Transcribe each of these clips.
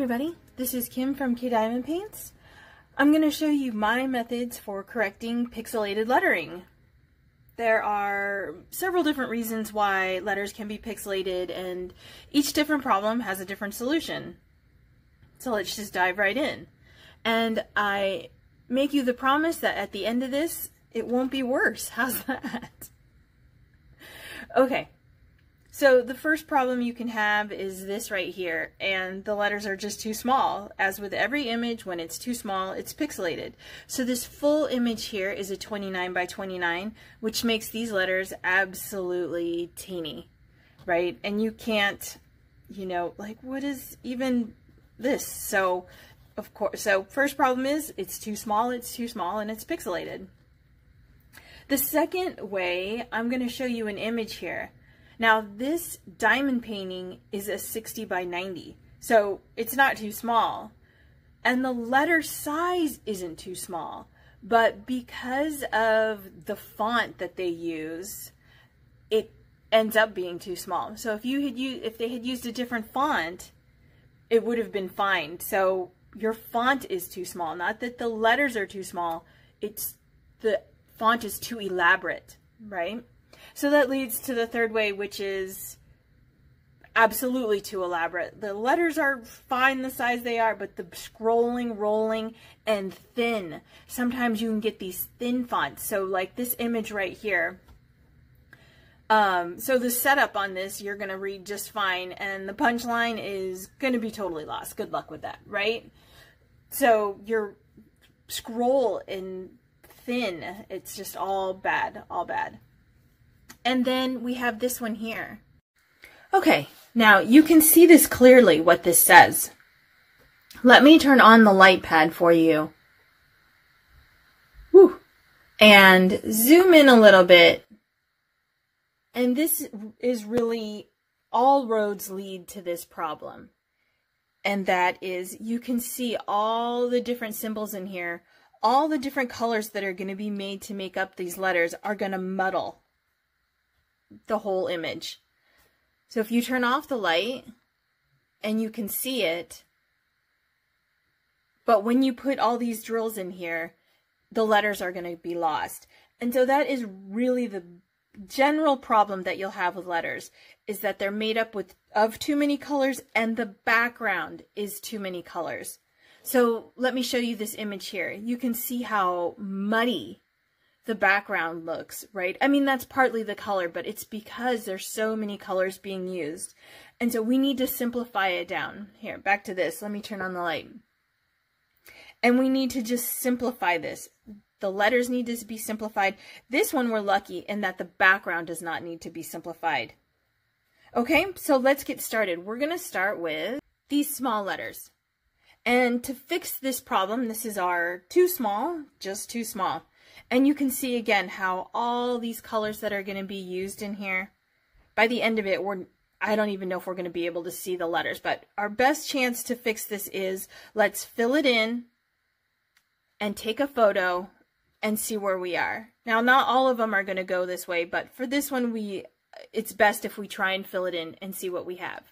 everybody, this is Kim from K Diamond Paints. I'm going to show you my methods for correcting pixelated lettering. There are several different reasons why letters can be pixelated, and each different problem has a different solution. So let's just dive right in. And I make you the promise that at the end of this, it won't be worse. How's that? Okay. So the first problem you can have is this right here, and the letters are just too small. As with every image, when it's too small, it's pixelated. So this full image here is a 29 by 29, which makes these letters absolutely teeny, right? And you can't, you know, like, what is even this? So, of course, so first problem is it's too small, and it's pixelated. The second way, I'm going to show you an image here. Now this diamond painting is a 60 by 90, so it's not too small. And the letter size isn't too small, but because of the font that they use, it ends up being too small. So if they had used a different font, it would have been fine. So your font is too small. Not that the letters are too small, it's the font is too elaborate, right? So that leads to the third way, which is absolutely too elaborate. The letters are fine the size they are, but the scrolling, rolling, and thin. Sometimes you can get these thin fonts. So like this image right here. So the setup on this, you're going to read just fine, and the punchline is going to be totally lost. Good luck with that, right? So your scroll in thin, it's just all bad, all bad. And then we have this one here. Okay, now you can see this clearly, what this says. Let me turn on the light pad for you. Woo. And zoom in a little bit. And this is really, all roads lead to this problem. And that is, you can see all the different symbols in here. All the different colors that are going to be made to make up these letters are going to muddle the whole image. So if you turn off the light and you can see it, but when you put all these drills in here, the letters are going to be lost. And so that is really the general problem that you'll have with letters, is that they're made up of too many colors and the background is too many colors. So let me show you this image here. You can see how muddy the background looks, right? I mean, that's partly the color, but it's because there's so many colors being used. And so we need to simplify it down. Here, back to this. Let me turn on the light. And we need to just simplify this. The letters need to be simplified. This one we're lucky in that the background does not need to be simplified. Okay, so let's get started. We're going to start with these small letters. And to fix this problem, this is our too small, just too small. And you can see again how all these colors that are going to be used in here, by the end of it, I don't even know if we're going to be able to see the letters, but our best chance to fix this is let's fill it in and take a photo and see where we are. Now, not all of them are going to go this way, but for this one, it's best if we try and fill it in and see what we have.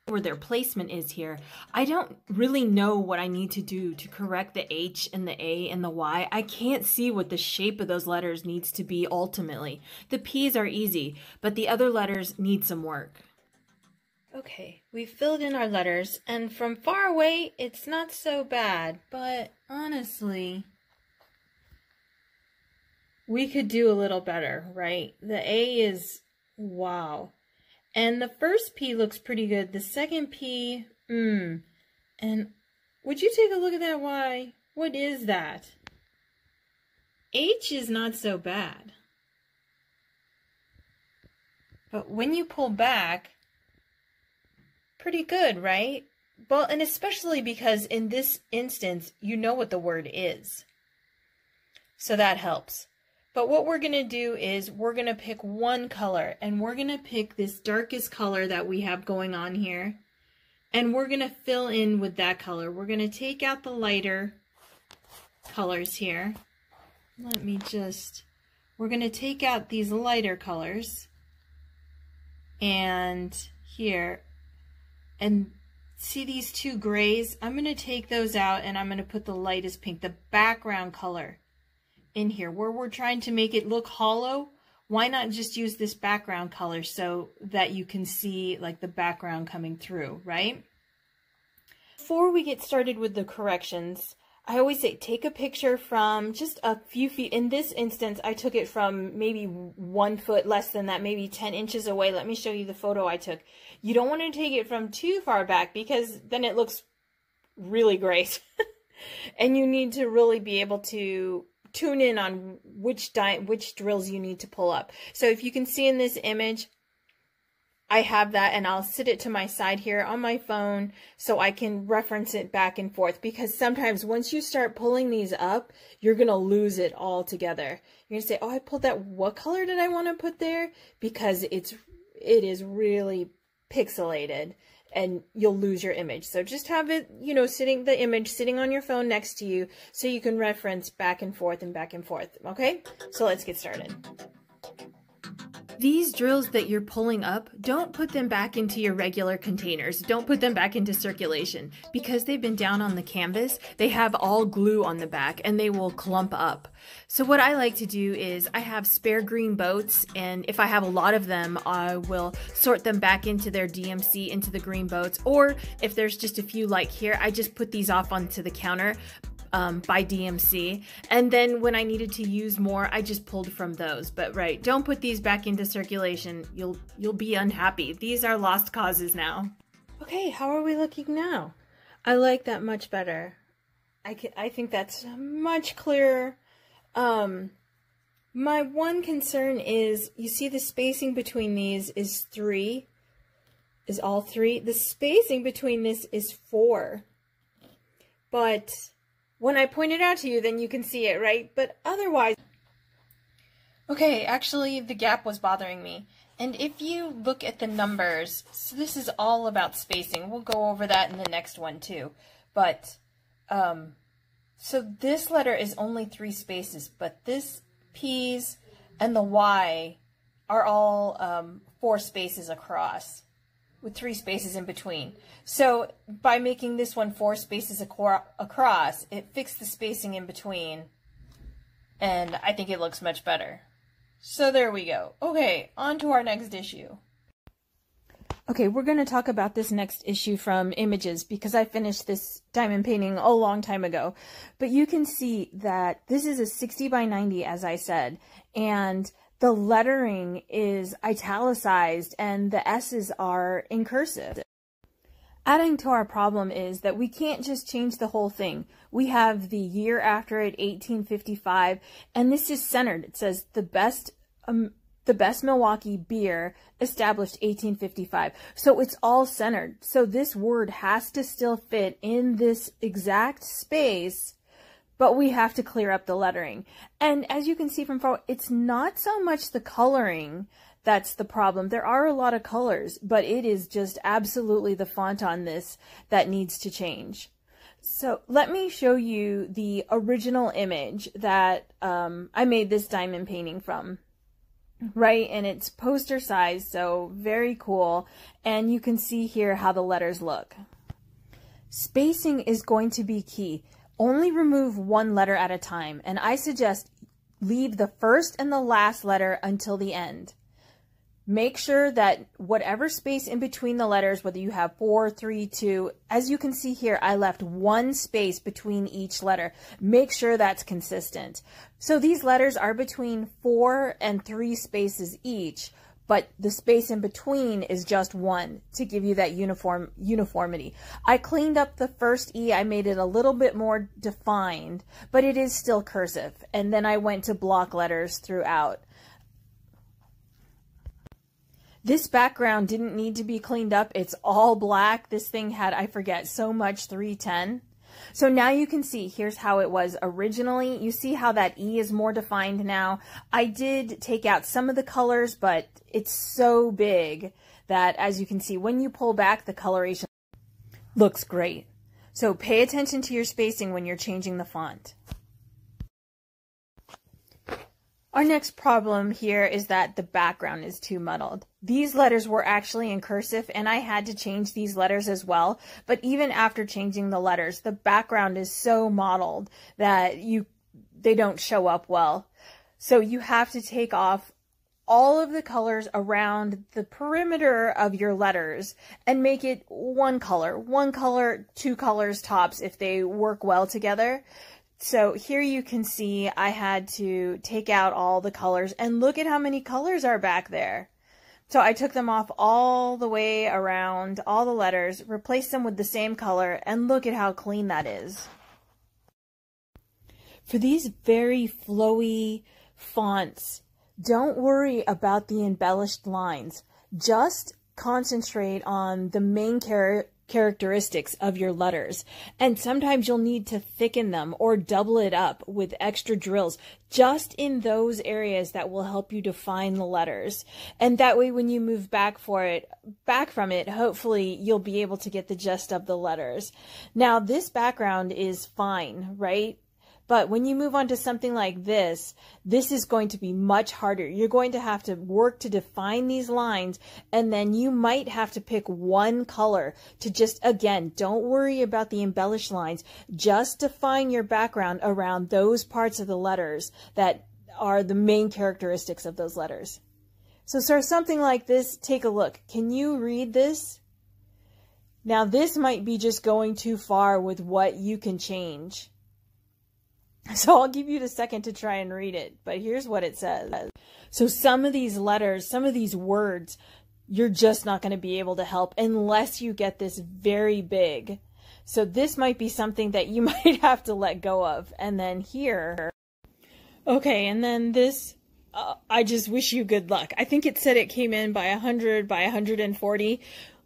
Where their placement is here. I don't really know what I need to do to correct the H and the A and the Y. I can't see what the shape of those letters needs to be ultimately. The P's are easy, but the other letters need some work. Okay, we've filled in our letters, and from far away, it's not so bad, but honestly, we could do a little better, right? The A is, wow. And the first P looks pretty good. The second P, And would you take a look at that Y? What is that? H is not so bad. But when you pull back, pretty good, right? Well, and especially because in this instance, you know what the word is. So that helps. But what we're going to do is we're going to pick one color, and we're going to pick this darkest color that we have going on here, and we're going to fill in with that color. We're going to take out the lighter colors here. We're going to take out these lighter colors, and here, and See these two grays? I'm going to take those out and I'm going to put the lightest pink, the background color, in here. Where we're trying to make it look hollow, why not just use this background color so that you can see like the background coming through, right? Before we get started with the corrections, I always say take a picture from just a few feet. In this instance, I took it from maybe 1 foot, less than that, maybe 10 inches away. Let me show you the photo I took. You don't want to take it from too far back because then it looks really great. And you need to really be able to tune in on which drills you need to pull up. So if you can see in this image, I have that, and I'll sit it to my side here on my phone so I can reference it back and forth, because sometimes once you start pulling these up, you're going to lose it all together. You're going to say, oh, I pulled that. What color did I want to put there? Because it is really pixelated and you'll lose your image. So just have it, you know, the image sitting on your phone next to you so you can reference back and forth and back and forth. Okay, so let's get started. These drills that you're pulling up, don't put them back into your regular containers. Don't put them back into circulation. Because they've been down on the canvas, they have all glue on the back and they will clump up. So what I like to do is I have spare green boats, and if I have a lot of them, I will sort them back into their DMC, into the green boats. Or if there's just a few like here, I just put these off onto the counter by DMC, and then when I needed to use more, I just pulled from those. But right, don't put these back into circulation. You'll be unhappy. These are lost causes now. Okay, how are we looking now? I like that much better. I think that's much clearer. My one concern is, you see the spacing between these is 3, is all 3. The spacing between this is 4. But when I point it out to you, then you can see it, right? But otherwise... Okay, actually, the gap was bothering me. And if you look at the numbers, so this is all about spacing. We'll go over that in the next one, too. But, so this letter is only 3 spaces, but this P's and the Y are all 4 spaces across, with 3 spaces in between. So by making this one 4 spaces across, it fixed the spacing in between, and I think it looks much better. So there we go. Okay, on to our next issue. Okay, we're going to talk about this next issue from Images, because I finished this diamond painting a long time ago. But you can see that this is a 60 by 90, as I said, and the lettering is italicized and the S's are in cursive. Adding to our problem is that we can't just change the whole thing. We have the year after it, 1855, and this is centered. It says the best Milwaukee beer established 1855. So it's all centered. So this word has to still fit in this exact space, but we have to clear up the lettering. And as you can see from far, it's not so much the coloring that's the problem. There are a lot of colors, but it is just absolutely the font on this that needs to change. So let me show you the original image that I made this diamond painting from. Right, and it's poster size, so very cool. And you can see here how the letters look. Spacing is going to be key. Only remove 1 letter at a time, and I suggest leave the first and the last letter until the end. Make sure that whatever space in between the letters, whether you have 4, 3, 2, as you can see here, I left 1 space between each letter. Make sure that's consistent. So these letters are between 4 and 3 spaces each, but the space in between is just 1 to give you that uniformity. I cleaned up the first E. I made it a little bit more defined, but it is still cursive. And then I went to block letters throughout. This background didn't need to be cleaned up. It's all black. This thing had, I forget, so much 310. So now you can see, here's how it was originally. You see how that E is more defined now. I did take out some of the colors, but it's so big that, as you can see, when you pull back, the coloration looks great. So pay attention to your spacing when you're changing the font. Our next problem here is that the background is too muddled. These letters were actually in cursive and I had to change these letters as well. But even after changing the letters, the background is so mottled that they don't show up well. So you have to take off all of the colors around the perimeter of your letters and make it one color, two colors tops if they work well together. So here you can see I had to take out all the colors and look at how many colors are back there. So I took them off all the way around all the letters, replaced them with the same color, and look at how clean that is. For these very flowy fonts, don't worry about the embellished lines. Just concentrate on the main characteristics of your letters. And sometimes you'll need to thicken them or double it up with extra drills just in those areas that will help you define the letters. And that way when you move back from it, hopefully you'll be able to get the gist of the letters. Now this background is fine, right? But when you move on to something like this is going to be much harder. You're going to have to work to define these lines, and then you might have to pick one color to just, again, don't worry about the embellished lines. Just define your background around those parts of the letters that are the main characteristics of those letters. So sort of something like this, take a look. Can you read this? Now this might be just going too far with what you can change. So I'll give you a second to try and read it, but here's what it says. So some of these letters, some of these words, you're just not going to be able to help unless you get this very big. So this might be something that you might have to let go of. And then here, okay, and then this, I just wish you good luck. I think it said it came in by 100 by 140.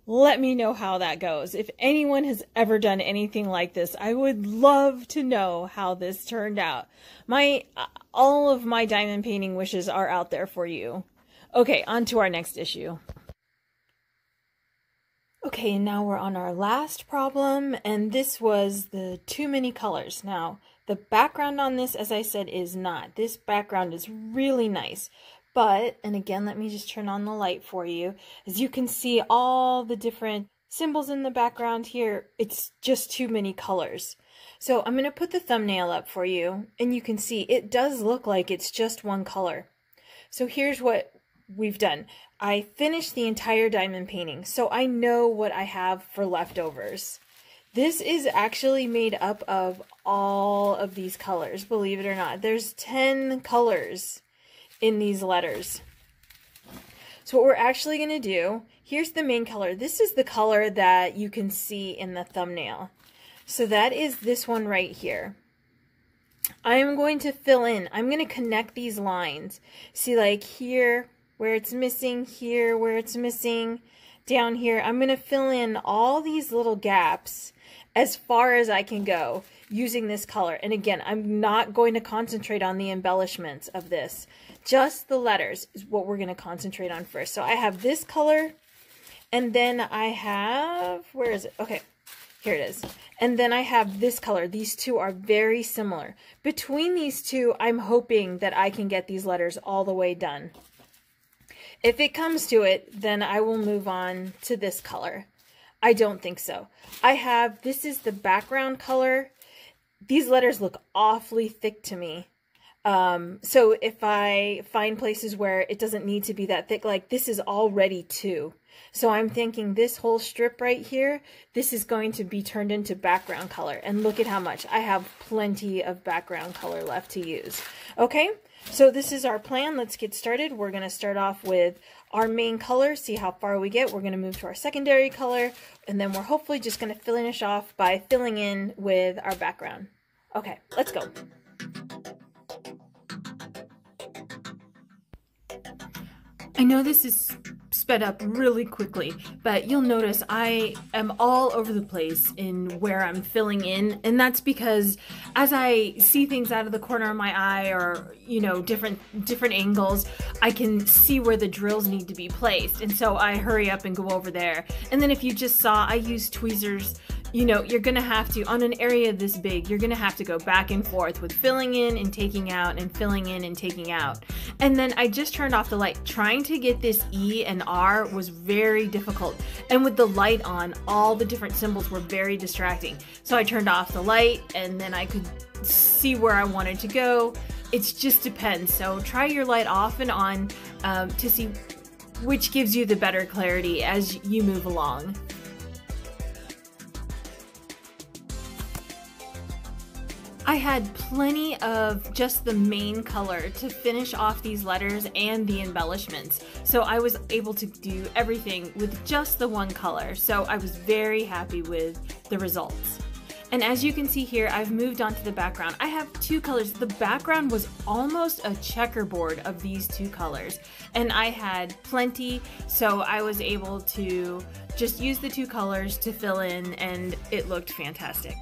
Let me know how that goes. If anyone has ever done anything like this, I would love to know how this turned out. All of my diamond painting wishes are out there for you. Okay, on to our next issue. Okay, and now we're on our last problem, and this was the too many colors. Now, the background on this, as I said, is not. This background is really nice. But, and again, let me just turn on the light for you. As you can see all the different symbols in the background here, it's just too many colors. So I'm going to put the thumbnail up for you, and you can see it does look like it's just one color. So here's what we've done. I finished the entire diamond painting, so I know what I have for leftovers. This is actually made up of all of these colors, believe it or not. There's 10 colors in these letters. So what we're actually going to do, here's the main color. This is the color that you can see in the thumbnail. So that is this one right here. I am going to fill in. I'm going to connect these lines. See, like here where it's missing, here where it's missing, down here. I'm going to fill in all these little gaps as far as I can go using this color. And again, I'm not going to concentrate on the embellishments of this. Just the letters is what we're going to concentrate on first. So I have this color, and then I have, where is it? Okay, here it is. And then I have this color. These two are very similar. Between these two, I'm hoping that I can get these letters all the way done. If it comes to it, then I will move on to this color. I don't think so. This is the background color. These letters look awfully thick to me. So if I find places where it doesn't need to be that thick, like this is already 2. So I'm thinking this whole strip right here, this is going to be turned into background color. And look at how much. I have plenty of background color left to use. Okay, so this is our plan. Let's get started. We're going to start off with our main color, see how far we get. We're going to move to our secondary color, and then we're hopefully just going to finish off by filling in with our background. Okay, let's go. I know this is sped up really quickly, but you'll notice I am all over the place in where I'm filling in, and that's because as I see things out of the corner of my eye, or you know, different angles, I can see where the drills need to be placed, and so I hurry up and go over there. And then if you just saw, I use tweezers you know, you're gonna have to, on an area this big, you're gonna have to go back and forth with filling in and taking out and filling in and taking out. And then I just turned off the light. Trying to get this E and R was very difficult. And with the light on, all the different symbols were very distracting. So I turned off the light and then I could see where I wanted to go. It just depends. So try your light off and on to see which gives you the better clarity as you move along. I had plenty of just the main color to finish off these letters and the embellishments. So I was able to do everything with just the one color. So I was very happy with the results. And as you can see here, I've moved on to the background. I have two colors. The background was almost a checkerboard of these two colors. And I had plenty, so I was able to just use the two colors to fill in, and it looked fantastic.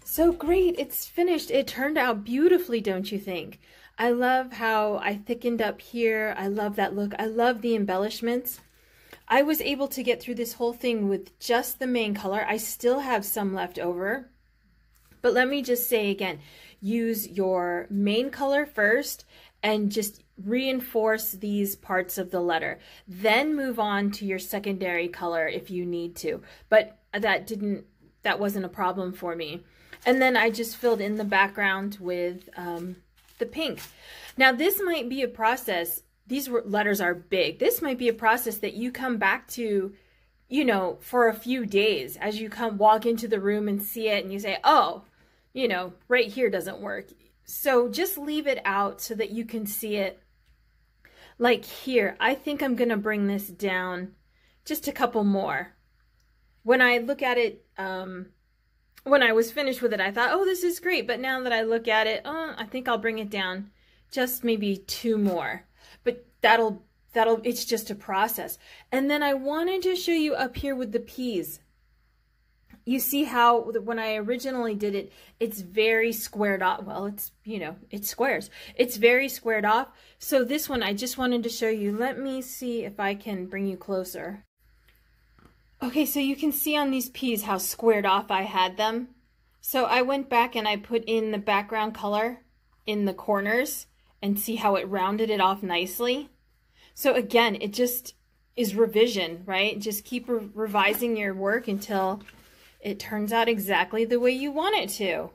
So great, it's finished. It turned out beautifully, don't you think? I love how I thickened up here. I love that look. I love the embellishments. I was able to get through this whole thing with just the main color. I still have some left over. But let me just say again, use your main color first and just reinforce these parts of the letter. Then move on to your secondary color if you need to. But that wasn't a problem for me. And then I just filled in the background with the pink. Now this might be a process, these letters are big. This might be a process that you come back to, you know, for a few days as you walk into the room and see it and you say, oh, you know, right here doesn't work. So just leave it out so that you can see it. Like here, I think I'm gonna bring this down just a couple more. When I look at it, when I was finished with it, I thought, oh, this is great. But now that I look at it, I think I'll bring it down just maybe 2 more. But it's just a process. And then I wanted to show you up here with the P's. You see how when I originally did it, it's very squared off. Well, it's, you know, it's squares. It's very squared off. So this one, I just wanted to show you. Let me see if I can bring you closer. Okay, so you can see on these P's how squared off I had them. So I went back and I put in the background color in the corners and see how it rounded it off nicely. So again, it just is revision, right? Just keep revising your work until it turns out exactly the way you want it to.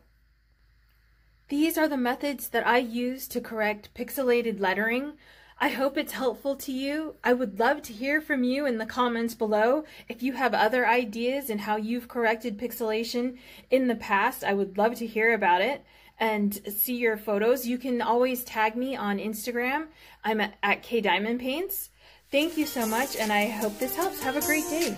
These are the methods that I use to correct pixelated lettering. I hope it's helpful to you. I would love to hear from you in the comments below. If you have other ideas and how you've corrected pixelation in the past, I would love to hear about it and see your photos. You can always tag me on Instagram. I'm at KDiamondPaints. Thank you so much, and I hope this helps. Have a great day.